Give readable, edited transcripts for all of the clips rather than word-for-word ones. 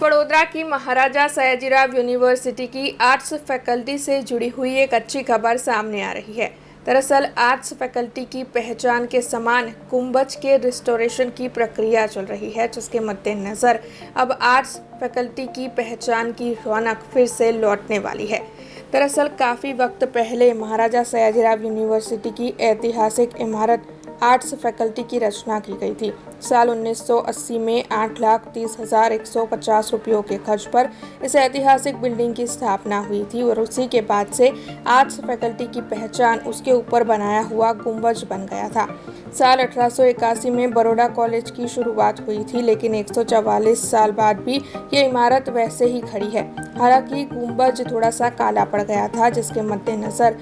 वडोदरा की महाराजा सयाजीराव यूनिवर्सिटी की arts faculty से जुड़ी हुई एक अच्छी खबर सामने आ रही है। दरअसल आर्ट्स फैकल्टी की पहचान के समान गुंबज के रिस्टोरेशन की प्रक्रिया चल रही है, जिसके मद्देनजर अब आर्ट्स फैकल्टी की पहचान की रौनक फिर से लौटने वाली है। दरअसल काफ़ी वक्त पहले महाराजा सयाजीराव यूनिवर्सिटी की ऐतिहासिक इमारत आर्ट्स फैकल्टी की रचना की गई थी। साल 1980 में 8,30,150 रुपयों के खर्च पर इस ऐतिहासिक बिल्डिंग की स्थापना हुई थी और उसी के बाद से आर्ट्स फैकल्टी की पहचान उसके ऊपर बनाया हुआ गुंबज बन गया था। साल 1881 में बड़ौदा कॉलेज की शुरुआत हुई थी, लेकिन 144 साल बाद भी ये इमारत वैसे ही खड़ी है। हालांकि गुंबज थोड़ा सा काला पड़ गया था, जिसके मद्देनजर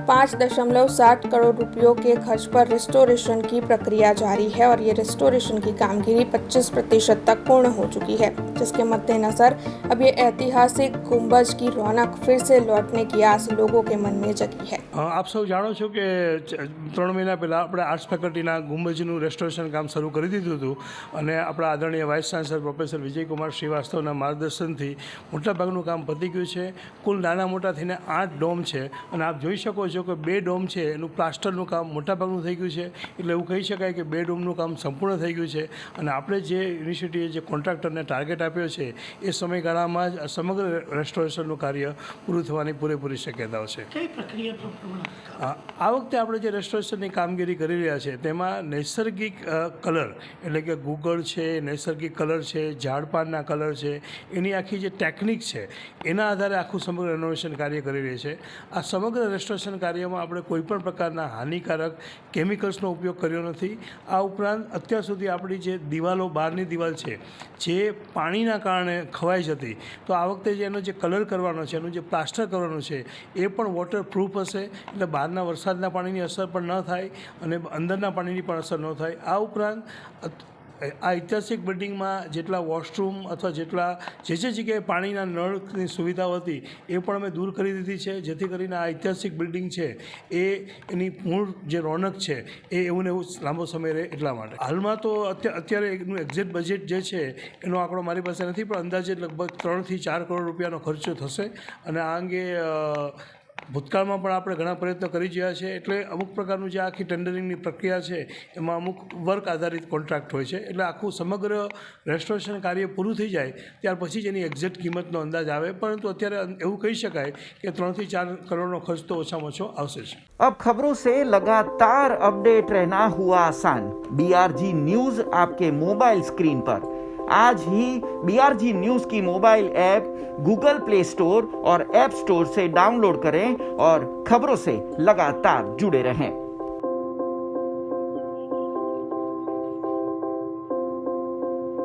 5.60 करोड़ रुपयों के खर्च पर रिस्टोरेशन की प्रक्रिया जारी है और ये रिस्टोरेशन की कामगिरी 25% तक पूर्ण हो चुकी है, जिसके मद्देनजर अब ये ऐतिहासिक गुंबज की रौनक फिर से लौटने की आस लोगों के मन में जगी है। आप सब जाणो છો કે 3 મહિના પહેલાં આપણે આર્ટ્સ ફેકલ્ટીના ગુંબજનું રેસ્ટોરેશન કામ શરૂ કરી દીધું હતું અને આપણા આદરણીય વાઇસ ચાન્સલર પ્રોફેસર વિજયકુમાર શ્રીવાસ્તવના માર્ગદર્શનથી મોટાભાગનું કામ પતી ગયું છે। કુલ નાના મોટા થઈને 8 ડોમ છે અને આપ જોઈ શકો છો કે 2 ડોમ છે એનું પ્લાસ્ટરનું કામ મોટાભાગનું થઈ ગયું છે, એટલે એવું કહી શકાય કે 2 ડોમનું કામ સંપૂર્ણ થઈ ગયું છે અને આપણે જે યુનિવર્સિટીએ જે કોન્ટ્રાક્ટરને ટાર્ગેટ આપ્યો છે એ સમયગાળામાં જ સમગ્ર રેસ્ટોરેશનનું કાર્ય પૂરું થવાની પૂરેપૂરી શક્યતાઓ છે। કઈ પ્રક્રિયા આ વખતે આપણે જે રેસ્ટોરેશનની કામગીરી કરી રહ્યા છે તેમાં નૈસર્ગિક કલર એટલે કે ગુગળ છે, નૈસર્ગિક કલર છે, ઝાડપાનના કલર છે, એની આખી જે ટેકનિક છે એના આધારે આખું સમગ્ર રેનોવેશન કાર્ય કરી રહી છે। આ સમગ્ર રેસ્ટોરેશન કાર્યમાં આપણે કોઈપણ પ્રકારના હાનિકારક કેમિકલ્સનો ઉપયોગ કર્યો નથી। આ ઉપરાંત અત્યાર સુધી આપણી જે દિવાલો બહારની દિવાલ છે જે પાણીના કારણે ખવાઈ જતી, તો આ વખતે જે એનો જે કલર કરવાનો છે, એનું જે પ્લાસ્ટર કરવાનું છે એ પણ વોટરપ્રૂફ હશે, એટલે બહારના વરસાદના પાણીની અસર પણ ન થાય અને અંદરના પાણીની પણ અસર ન થાય। આ ઉપરાંત આ ઐતિહાસિક બિલ્ડિંગમાં જેટલા વોશરૂમ અથવા જેટલા જે જગ્યાએ પાણીના નળની સુવિધાઓ હતી એ પણ અમે દૂર કરી દીધી છે, જેથી કરીને આ ઐતિહાસિક બિલ્ડિંગ છે એ એની મૂળ જે રોનક છે એ એવું ને એવું લાંબો સમય રહે એટલા માટે। હાલમાં તો અત્યારે એનું એક્ઝેક્ટ બજેટ જે છે એનો આંકડો મારી પાસે નથી, પણ અંદાજે લગભગ 3 થી 4 કરોડ રૂપિયાનો ખર્ચો થશે અને આ અંગે ભૂતકાળમાં પણ આપણે ઘણા પ્રયત્નો કરી રહ્યા છે। એટલે અમુક પ્રકારનું જે આખી ટેન્ડરિંગની પ્રક્રિયા છે એમાં અમુક વર્ક આધારિત કોન્ટ્રાક્ટ હોય છે, એટલે આખું સમગ્ર રેસ્ટોરેશન કાર્ય પૂરું થઈ જાય ત્યાર પછી જ એની એક્ઝેક્ટ કિંમતનો અંદાજ આવે, પરંતુ અત્યારે એવું કહી શકાય કે 3 થી 4 કરોડનો ખર્ચ તો ઓછામાં ઓછો આવશે જ। अब खबरों से लगातार अपडेट रहना हुआ आसान। BRG न्यूज आपके मोबाइल स्क्रीन पर आज ही BRG न्यूज की mobile app Google play store और ऐप स्टोर से डाउनलोड करें और खबरों से लगातार जुड़े रहें।